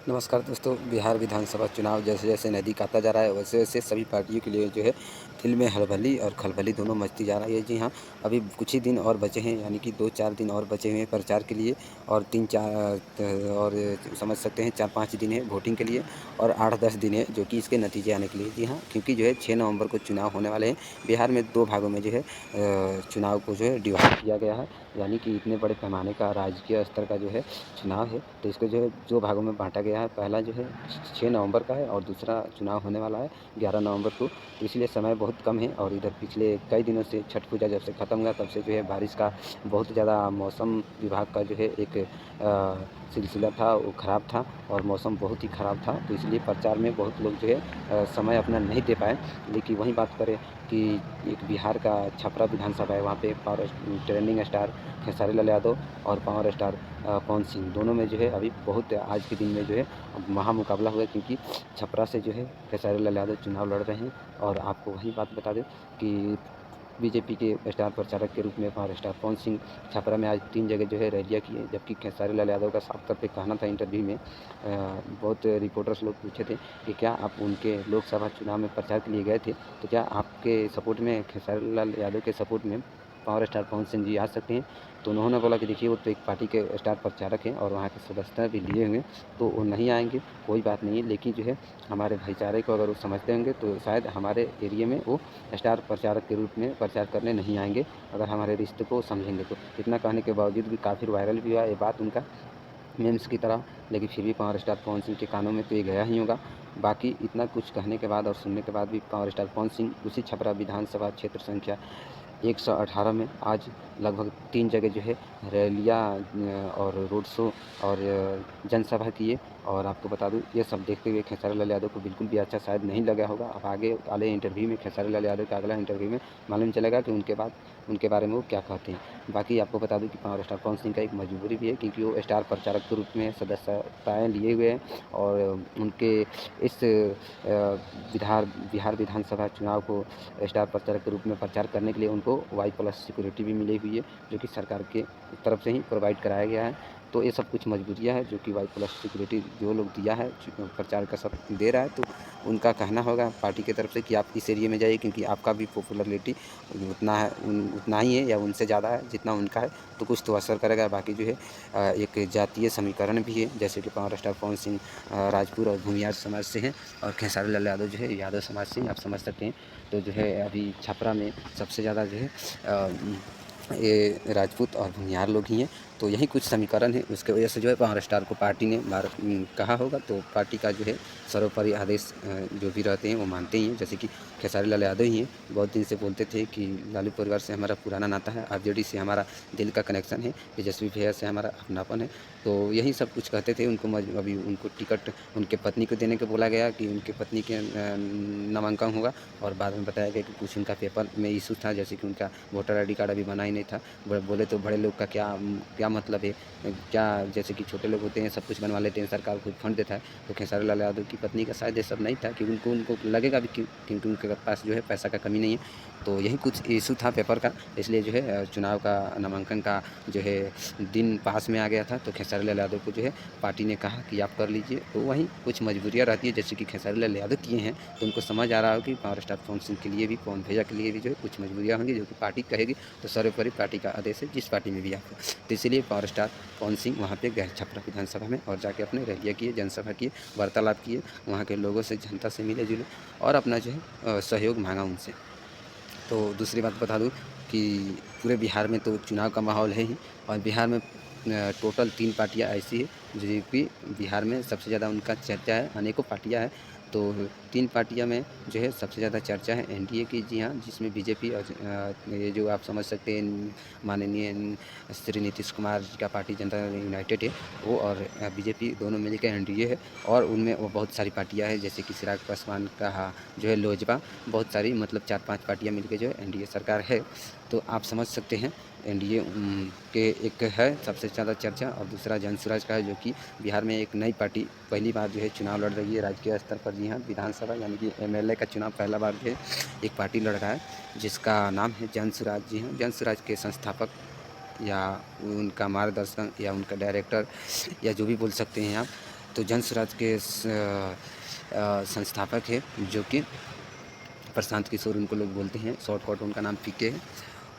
नमस्कार दोस्तों, बिहार विधानसभा चुनाव जैसे जैसे नज़दीक आता जा रहा है वैसे वैसे सभी पार्टियों के लिए जो है दिल में हलबली और खलबली दोनों मचती जा रही है। जी हाँ, अभी कुछ ही दिन और बचे हैं, यानी कि 2-4 दिन और बचे हुए हैं प्रचार के लिए और 3-4 और समझ सकते हैं 4-5 दिन है वोटिंग के लिए और 8-10 दिन है जो कि इसके नतीजे आने के लिए। जी हाँ, क्योंकि जो है 6 नवंबर को चुनाव होने वाले हैं। बिहार में 2 भागों में जो है चुनाव को जो है डिवाइड किया गया है, यानी कि इतने बड़े पैमाने का राजकीय स्तर का जो है चुनाव है, तो इसको जो है 2 भागों में बाँटा गया है। पहला जो है 6 नवंबर का है और दूसरा चुनाव होने वाला है 11 नवंबर को। तो इसलिए समय बहुत कम है और इधर पिछले कई दिनों से छठ पूजा जब से ख़त्म हुआ तब से जो है बारिश का बहुत ज़्यादा मौसम विभाग का जो है एक सिलसिला था, वो ख़राब था और मौसम बहुत ही ख़राब था। तो इसलिए प्रचार में बहुत लोग जो है समय अपना नहीं दे पाए। लेकिन वहीं बात करें कि एक बिहार का छपरा विधानसभा है, वहाँ पे power trending star Khesari Lal Yadav और पावर स्टार पवन सिंह दोनों में जो है अभी बहुत आज के दिन में जो है महामुकाबला हुआ है, क्योंकि छपरा से जो है खेसारी लाल यादव चुनाव लड़ रहे हैं। और आपको वही बात बता दें कि बीजेपी के स्टार प्रचारक के रूप में पावर स्टार पवन सिंह छपरा में आज 3 जगह जो है रैलियाँ किए, जबकि खेसारी लाल यादव का साफ तौर पे कहना था इंटरव्यू में, बहुत रिपोर्टर्स लोग पूछे थे कि क्या आप उनके लोकसभा चुनाव में प्रचार के लिए गए थे, तो क्या आपके सपोर्ट में खेसारी लाल यादव के सपोर्ट में पावर स्टार पवन सिंह जी आ सकते हैं? तो उन्होंने बोला कि देखिए वो तो एक पार्टी के स्टार प्रचारक हैं और वहाँ की सदस्यता भी लिए हुए हैं, तो वो नहीं आएँगे, कोई बात नहीं है। लेकिन जो है हमारे भाईचारे को अगर वो समझते होंगे तो शायद हमारे एरिया में वो स्टार प्रचारक के रूप में प्रचार करने नहीं आएँगे, अगर हमारे रिश्ते को समझेंगे तो। इतना कहने के बावजूद भी काफ़ी वायरल भी हुआ ये बात उनका मीम्स की तरह, लेकिन फिर भी पावर स्टार पवन सिंह के कानों में तो ये गया ही होगा। बाकी इतना कुछ कहने के बाद और सुनने के बाद भी पावर स्टार पवन सिंह उसी छपरा विधानसभा क्षेत्र संख्या 118 में आज लगभग 3 जगह जो है रैलियाँ और रोड शो और जनसभा किए। और आपको बता दूँ ये सब देखते हुए खेसारी लाल यादव को बिल्कुल भी अच्छा शायद नहीं लगा होगा। अब आगे वाले इंटरव्यू में खेसारी लाल यादव का अगला इंटरव्यू में मालूम चलेगा कि उनके बारे में वो क्या कहते हैं। बाकी आपको बता दूँ कि पावर स्टार पवन सिंह का एक मजबूरी भी है, क्योंकि वो स्टार प्रचारक के रूप में सदस्यताएँ लिए हुए हैं और उनके इस बिहार विधानसभा चुनाव को स्टार प्रचारक के रूप में प्रचार करने के लिए उनको वाई प्लस सिक्योरिटी भी मिली हुई है, जो कि सरकार के तरफ से ही प्रोवाइड कराया गया है। तो ये सब कुछ मजबूरियाँ हैं जो कि वाई प्लस सिक्योरिटी जो लोग दिया है प्रचार का सब दे रहा है, तो उनका कहना होगा पार्टी की तरफ से कि आप इस एरिया में जाइए, क्योंकि आपका भी पॉपुलरिटी उतना है उतना ही है या उनसे ज़्यादा है जितना उनका है, तो कुछ तो असर करेगा। बाकी जो है एक जातीय समीकरण भी है, जैसे कि पावर स्टार पवन सिंह राजपूत और भूमियार समाज से हैं और खेसारी लाल यादव जो है यादव समाज से, आप समझ सकते हैं। तो जो है अभी छपरा में सबसे ज़्यादा जो है ये राजपूत और भूमिहार लोग ही हैं। तो यही कुछ समीकरण है, उसके वजह से जो है पावर स्टार को पार्टी ने कहा होगा, तो पार्टी का जो है सर्वोपरि आदेश जो भी रहते हैं वो मानते ही हैं। जैसे कि खेसारी लाल यादव ही हैं, बहुत दिन से बोलते थे कि लालू परिवार से हमारा पुराना नाता है, आरजेडी से हमारा दिल का कनेक्शन है, तेजस्वी भैया से हमारा अपनापन है। तो यही सब कुछ कहते थे। उनको अभी उनको टिकट उनके पत्नी को देने को बोला गया कि उनकी पत्नी के नामांकन होगा, और बाद में बताया गया कि कुछ उनका पेपर में इशू था, जैसे कि उनका वोटर आईडी कार्ड अभी बना ही नहीं था। बोले तो बड़े लोग का क्या क्या मतलब है, क्या जैसे कि छोटे लोग होते हैं सब कुछ बनवा लेते हैं, सरकार खुद फंड देता है। तो खेसारी लाल यादव की पत्नी का शायद ये सब नहीं था कि उनको लगेगा भी क्योंकि उनके पास जो है पैसा का कमी नहीं है। तो यही कुछ इशू था पेपर का, इसलिए जो है चुनाव का नामांकन का जो है दिन पास में आ गया था। तो खेसारी लाल यादव को जो है पार्टी ने कहा कि आप कर लीजिए। तो वहीं कुछ मजबूरियाँ रहती है, जैसे कि खेसारी लाल यादव किए हैं, तो उनको समझ आ रहा हो कि पावर स्टार पवन सिंह के लिए भी, पवन भैया के लिए भी जो है कुछ मजबूरियाँ होंगी, जो कि पार्टी कहेगी। तो सर्वोपरि पार्टी का आदेश है जिस पार्टी में भी आप हो। तो इसलिए पावर स्टार पवन सिंह वहाँ पे गए छपरा विधानसभा में और जाके अपने रैलियाँ किए, जनसभा किए, वार्तालाप किए, वहाँ के लोगों से, जनता से मिले जुले और अपना जो है सहयोग मांगा उनसे। तो दूसरी बात बता दूँ कि पूरे बिहार में तो चुनाव का माहौल है ही, और बिहार में टोटल 3 पार्टियाँ ऐसी है जो कि बिहार में सबसे ज़्यादा उनका चर्चा है। अनेकों पार्टियाँ हैं, तो 3 पार्टियाँ में जो है सबसे ज़्यादा चर्चा है एनडीए की। जी हाँ, जिसमें बीजेपी और ये जो आप समझ सकते हैं माननीय श्री नीतीश कुमार जी का पार्टी जनता दल यूनाइटेड है, वो और बीजेपी दोनों मिलकर एनडीए है। और उनमें वो बहुत सारी पार्टियाँ हैं, जैसे कि चिराग पासवान का जो है लोजपा, बहुत सारी मतलब 4-5 पार्टियाँ मिलके जो है एनडीए सरकार है। तो आप समझ सकते हैं एनडीए के एक है सबसे ज़्यादा चर्चा, और दूसरा जनसुराज का है, जो कि बिहार में एक नई पार्टी पहली बार जो है चुनाव लड़ रही है राजकीय स्तर पर। जी हाँ, विधानसभा यानी कि एमएलए का चुनाव पहला बार जो है एक पार्टी लड़ रहा है, जिसका नाम है जनसुराज। जी हाँ, जनसुराज के संस्थापक या उनका मार्गदर्शन या उनका डायरेक्टर या जो भी बोल सकते हैं आप, तो जन स्वराज के संस्थापक है जो कि प्रशांत किशोर उनको लोग बोलते हैं, शॉर्टकट उनका नाम पीके है।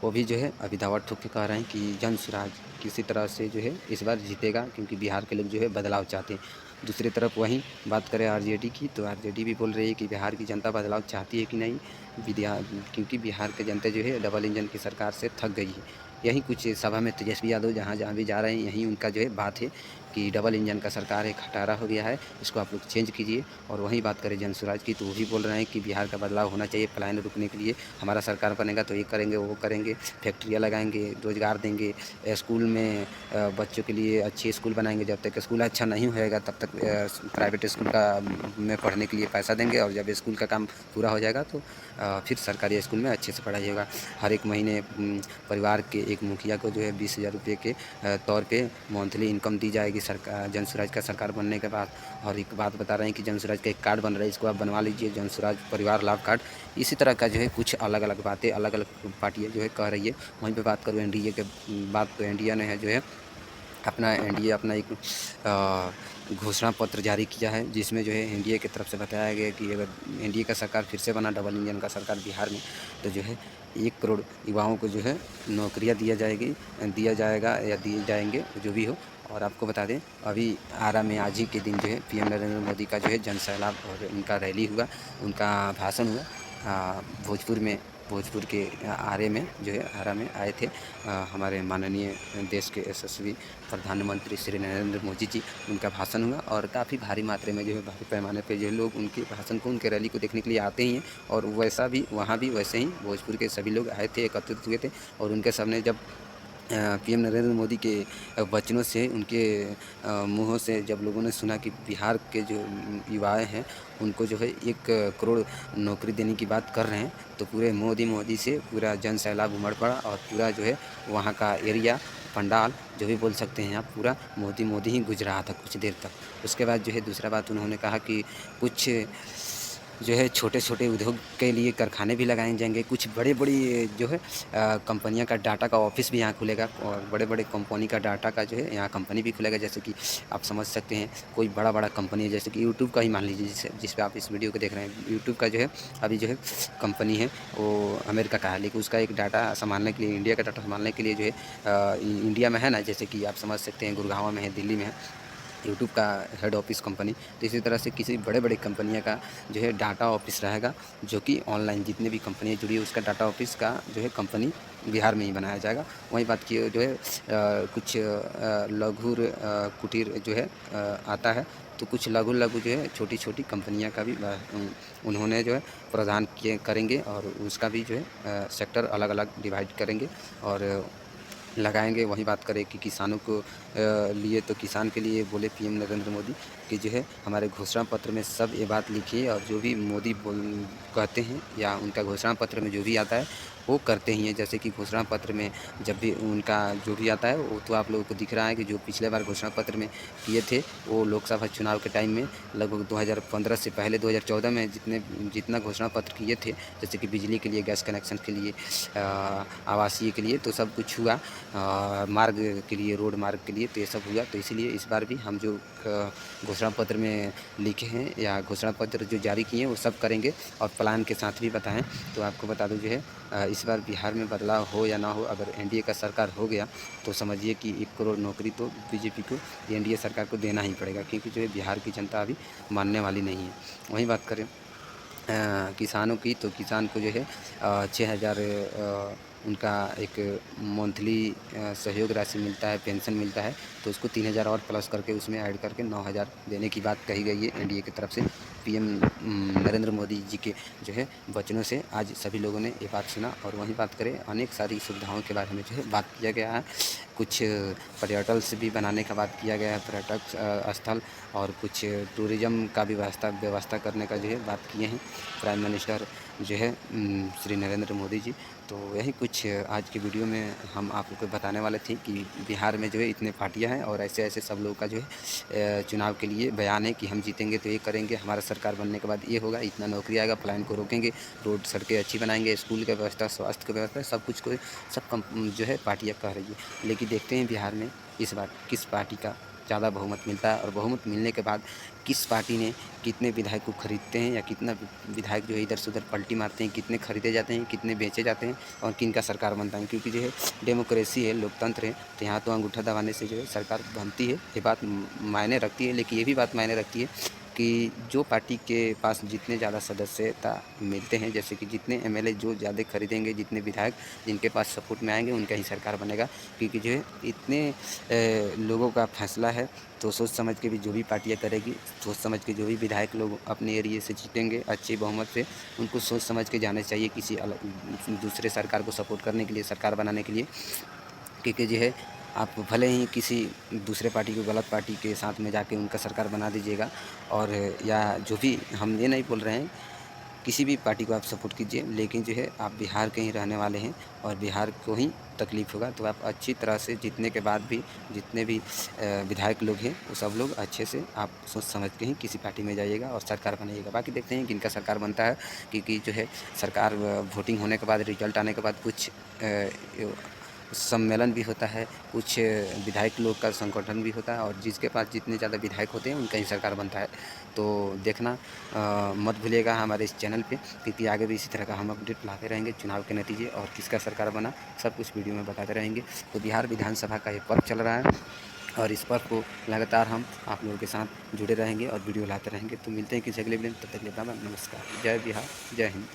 वो भी जो है अभी दावा ठोक के कह रहे हैं कि जन स्वराज किसी तरह से जो है इस बार जीतेगा, क्योंकि बिहार के लोग जो है बदलाव चाहते हैं। दूसरी तरफ वहीं बात करें आरजेडी की, तो आरजेडी भी बोल रही है कि बिहार की जनता बदलाव चाहती है कि नहीं, क्योंकि बिहार की जनता जो है डबल इंजन की सरकार से थक गई है। यही कुछ सभा में तेजस्वी यादव जहाँ जहाँ भी जा रहे हैं, यहीं उनका जो है बात है कि डबल इंजन का सरकार है, खटारा हो गया है, इसको आप लोग चेंज कीजिए। और वहीं बात करें जन स्वराज की, तो वो भी बोल रहे हैं कि बिहार का बदलाव होना चाहिए, पलायन रुकने के लिए हमारा सरकार बनेगा तो ये करेंगे वो करेंगे, फैक्ट्रियाँ लगाएंगे, रोजगार देंगे, स्कूल में बच्चों के लिए अच्छे स्कूल बनाएंगे। जब तक स्कूल अच्छा नहीं होएगा तब तक प्राइवेट स्कूल का में पढ़ने के लिए पैसा देंगे, और जब स्कूल का काम पूरा हो जाएगा तो फिर सरकारी स्कूल में अच्छे से पढ़ाई होगा। हर एक महीने परिवार के एक मुखिया को जो है 20,000 रुपये के तौर पे मंथली इनकम दी जाएगी सरकार, जन स्वराज का सरकार बनने के बाद। और एक बात बता रहे हैं कि जन स्वराज का एक कार्ड बन रहा है, इसको आप बनवा लीजिए, जन स्वराज परिवार लाभ कार्ड। इसी तरह का जो है कुछ अलग अलग बातें अलग अलग पार्टियाँ जो है कह रही है। वहीं पे बात करूँ एनडीए के बात, तो एनडीए ने है जो है एनडीए अपना एक घोषणा पत्र जारी किया है, जिसमें जो है एनडीए की तरफ से बताया गया कि अगर एनडीए का सरकार फिर से बना, डबल इंजन का सरकार बिहार में, तो जो है 1 करोड़ युवाओं को जो है नौकरियां दिया जाएगा या दिए जाएंगे, जो भी हो। और आपको बता दें, अभी आरा में आज ही के दिन जो है पीएम नरेंद्र मोदी का जो है जन सैलाब और उनका रैली हुआ, उनका भाषण हुआ भोजपुर के आरे में जो है आरा में आए थे हमारे माननीय देश के यशस्वी प्रधानमंत्री श्री नरेंद्र मोदी जी। उनका भाषण हुआ और काफ़ी भारी मात्रा में जो है भारी पैमाने पे जो है लोग उनके भाषण को, उनके रैली को देखने के लिए आते ही हैं। और वैसा भी वहाँ भी वैसे ही भोजपुर के सभी लोग आए थे, एकत्रित हुए थे, और उनके सामने जब पीएम नरेंद्र मोदी के वचनों से, उनके मुँहों से जब लोगों ने सुना कि बिहार के जो युवाएँ हैं उनको जो है 1 करोड़ नौकरी देने की बात कर रहे हैं, तो पूरे मोदी से पूरा जन सैलाब उमड़ पड़ा। और पूरा जो है वहाँ का एरिया, पंडाल जो भी बोल सकते हैं आप, पूरा मोदी ही गुज रहा था कुछ देर तक। उसके बाद जो है दूसरा बात उन्होंने कहा कि कुछ जो है छोटे-छोटे उद्योग के लिए कारखाने भी लगाए जाएंगे, कुछ बड़ी-बड़ी जो है कंपनियां का डाटा का ऑफिस भी यहाँ खुलेगा, और बड़े-बड़े कंपनी का डाटा का जो है यहाँ कंपनी भी खुलेगा। जैसे कि आप समझ सकते हैं कोई बड़ा कंपनी है, जैसे कि यूट्यूब का ही मान लीजिए, जिस पे आप इस वीडियो को देख रहे हैं। यूट्यूब का जो है अभी जो है कंपनी है वो अमेरिका का है, लेकिन उसका एक डाटा संभालने के लिए, इंडिया का डाटा संभालने के लिए जो है इंडिया में है ना, जैसे कि आप समझ सकते हैं गुड़गांव में है, दिल्ली में है यूट्यूब का हेड ऑफिस कंपनी। तो इसी तरह से किसी बड़े कंपनियां का जो है डाटा ऑफिस रहेगा, जो कि ऑनलाइन जितने भी कंपनियां जुड़ी है उसका डाटा ऑफिस का जो है कंपनी बिहार में ही बनाया जाएगा। वहीं बात की जो है कुछ लघु कुटीर जो है आता है, तो कुछ लघु जो है छोटी कंपनियां का भी उन्होंने जो है प्रदान करेंगे, और उसका भी जो है सेक्टर अलग अलग डिवाइड करेंगे और लगाएंगे। वहीं बात करें कि किसानों को लिए, तो किसान के लिए बोले पीएम नरेंद्र मोदी कि जो है हमारे घोषणा पत्र में सब ये बात लिखी है, और जो भी मोदी कहते हैं या उनका घोषणा पत्र में जो भी आता है वो करते ही हैं। जैसे कि घोषणा पत्र में जब भी उनका जो भी आता है वो तो आप लोगों को दिख रहा है कि जो पिछले बार घोषणा पत्र में किए थे, वो लोकसभा चुनाव के टाइम में लगभग 2015 से पहले 2014 में जितना घोषणा पत्र किए थे, जैसे कि बिजली के लिए, गैस कनेक्शन के लिए, आवासीय के लिए, तो सब कुछ हुआ, मार्ग के लिए, रोड मार्ग के लिए, तो ये सब हुआ। तो इसीलिए इस बार भी हम जो घोषणा पत्र में लिखे हैं या घोषणा पत्र जो जारी किए हैं वो सब करेंगे, और प्लान के साथ भी बताएं। तो आपको बता दूं जो है इस बार बिहार में बदलाव हो या ना हो, अगर एनडीए का सरकार हो गया तो समझिए कि 1 करोड़ नौकरी तो बीजेपी को, एनडीए सरकार को देना ही पड़ेगा, क्योंकि जो है बिहार की जनता अभी मानने वाली नहीं है। वहीं बात करें किसानों की, तो किसान को जो है 6,000 उनका एक मंथली सहयोग राशि मिलता है, पेंशन मिलता है, तो उसको 3,000 और प्लस करके उसमें ऐड करके 9,000 देने की बात कही गई है एनडीए की तरफ से। पीएम नरेंद्र मोदी जी के जो है वचनों से आज सभी लोगों ने ये बात सुना। और वहीं बात करें अनेक सारी सुविधाओं के बारे में जो है बात किया गया है, कुछ पर्यटन से भी बनाने का बात किया गया है, पर्यटक स्थल, और कुछ टूरिज़्म का भी व्यवस्था करने का जो है बात किए हैं प्राइम मिनिस्टर जो है श्री नरेंद्र मोदी जी। तो यही कुछ आज की वीडियो में हम आप लोग को बताने वाले थे कि बिहार में जो है इतने पार्टियां हैं, और ऐसे सब लोगों का जो है चुनाव के लिए बयान है कि हम जीतेंगे तो ये करेंगे, हमारा सरकार बनने के बाद ये होगा, इतना नौकरी आएगा, प्लान को रोकेंगे, रोड सड़कें अच्छी बनाएंगे, स्कूल की व्यवस्था, स्वास्थ्य की व्यवस्था, सब कुछ को सब जो है पार्टियाँ कह रही है। लेकिन देखते हैं बिहार में इस बार किस पार्टी का ज़्यादा बहुमत मिलता है और बहुमत मिलने के बाद किस पार्टी ने कितने विधायक को खरीदते हैं या कितना विधायक जो है इधर से उधर पलटी मारते हैं, कितने खरीदे जाते हैं, कितने बेचे जाते हैं और किन का सरकार बनता है। क्योंकि जो है डेमोक्रेसी है, लोकतंत्र है, तो यहाँ तो अंगूठा दबाने से जो है सरकार बनती है, ये बात मायने रखती है। लेकिन ये भी बात मायने रखती है कि जो पार्टी के पास जितने ज़्यादा सदस्यता मिलते हैं, जैसे कि जितने एमएलए जो ज़्यादा खरीदेंगे, जितने विधायक जिनके पास सपोर्ट में आएंगे, उनका ही सरकार बनेगा। क्योंकि जो है इतने लोगों का फैसला है, तो सोच समझ के भी जो भी पार्टियाँ करेगी, सोच समझ के जो भी विधायक लोग अपने एरिए से जीतेंगे अच्छी बहुमत से, उनको सोच समझ के जाना चाहिए किसी दूसरे सरकार को सपोर्ट करने के लिए, सरकार बनाने के लिए। क्योंकि जो है आप भले ही किसी दूसरे पार्टी को, गलत पार्टी के साथ में जाके उनका सरकार बना दीजिएगा, और या जो भी, हम ये नहीं बोल रहे हैं किसी भी पार्टी को आप सपोर्ट कीजिए, लेकिन जो है आप बिहार के ही रहने वाले हैं और बिहार को ही तकलीफ़ होगा, तो आप अच्छी तरह से जीतने के बाद भी जितने भी विधायक लोग हैं वो सब लोग अच्छे से आप सोच समझ के ही किसी पार्टी में जाइएगा और सरकार बनाइएगा। बाकी देखते हैं किनका सरकार बनता है। क्योंकि जो है सरकार वोटिंग होने के बाद, रिजल्ट आने के बाद कुछ सम्मेलन भी होता है, कुछ विधायक लोग का संगठन भी होता है, और जिसके पास जितने ज़्यादा विधायक होते हैं उनका ही सरकार बनता है। तो देखना मत भूलिएगा हमारे इस चैनल पे, क्योंकि आगे भी इसी तरह का हम अपडेट लाते रहेंगे। चुनाव के नतीजे और किसका सरकार बना, सब कुछ वीडियो में बताते रहेंगे। तो बिहार विधानसभा का ये पर्व चल रहा है और इस पर्व को लगातार हम आप लोगों के साथ जुड़े रहेंगे और वीडियो लाते रहेंगे। तो मिलते हैं किसी अगले वीडियो में, तब तक के लिए नमस्कार। जय बिहार, जय हिंद।